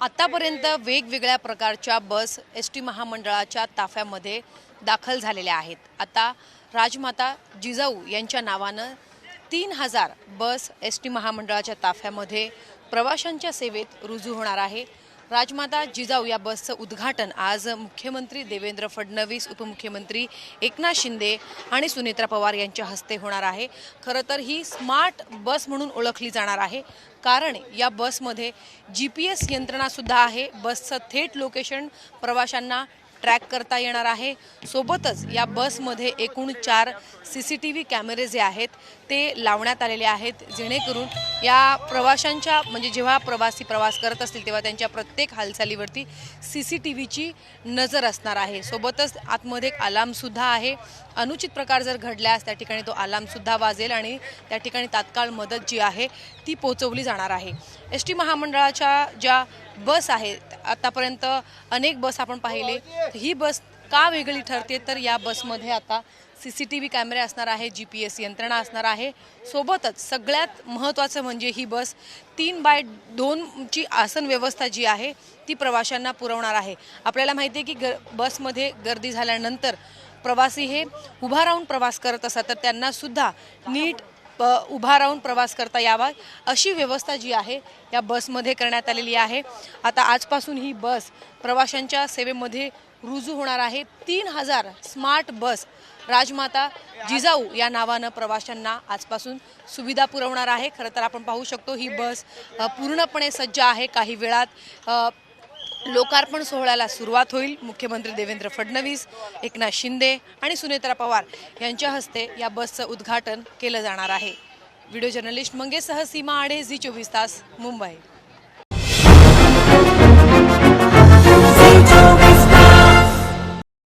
आतापर्यंत वेगवेगळ्या प्रकारच्या बस एसटी महामंडळाच्या ताफ्यामध्ये दाखल झालेल्या आहेत। आता राजमाता जिजाऊ यांच्या नावानं 3000 बस एसटी महामंडळाच्या ताफ्यामध्ये प्रवाशांच्या सेवेत रुजू होणार आहे। राजमाता जिजाऊ या बसचं उद्घाटन आज मुख्यमंत्री देवेंद्र फडणवीस, उपमुख्यमंत्री एकनाथ शिंदे आणि सुनेत्रा पवार यांच्या हस्ते होणार आहे। खरं तर ही स्मार्ट बस म्हणून ओळखली जाणार आहे, कारण या बसमध्ये GPS यंत्रणा सुद्धा आहे। बसचं थेट लोकेशन प्रवाशांना ट्रॅक करता येणार आहे। सोबतच या बसमध्ये एकूण 4 CCTV कॅमेरे जे आहेत ते लावण्यात आलेले आहेत, जेणेकरून या प्रवाशांच्या म्हणजे जेव्हा प्रवासी प्रवास करत असतील तेव्हा त्यांच्या प्रत्येक हालचालीवरती CCTVची नजर असणार आहे। सोबतच आतमध्ये एक अलार्म सुद्धा आहे। अनुचित प्रकार जर घडल्यास त्या ठिकाणी तो अलार्म सुद्धा वाजेल आणि त्या ठिकाणी तात्काळ मदत जी आहे ती पोहोचवली जाणार आहे। एसटी महामंडळाच्या ज्या बस आहेत आतापर्यंत अनेक बस आपण पाहिले, ही बस का वेगळी ठरते तर या बसमध्ये आता CCTV कॅमेरे असणार आहे, GPS यंत्रणा असणार आहे। सोबतच सगळ्यात महत्त्वाचं म्हणजे ही बस 3x2ची आसन व्यवस्था जी आहे ती प्रवाशांना पुरवणार आहे। आपल्याला माहिती आहे की बसमध्ये गर्दी झाल्यानंतर प्रवासी हे उभा राहून प्रवास करत असतात, तर त्यांना सुद्धा नीट उभा राहून प्रवास करता यावा अशी व्यवस्था जी आहे या बसमध्ये करण्यात आलेली आहे। आता आजपासून ही बस प्रवाशांच्या सेवेमध्ये रुजू होणार आहे। 3000 स्मार्ट बस राजमाता जिजाऊ या नावानं प्रवाशांना आजपासून सुविधा पुरवणार आहे। खरं तर आपण पाहू शकतो ही बस पूर्णपणे सज्ज आहे। काही वेळात लोकार्पण सोहळ्याला सुरुवात होईल। मुख्यमंत्री देवेंद्र फडणवीस, एकनाथ शिंदे आणि सुनेत्रा पवार यांच्या हस्ते या बसचं उद्घाटन केलं जाणार आहे। व्हिडिओ जर्नलिस्ट मंगेशसह सीमा आडे, झी 24 तास, मुंबई।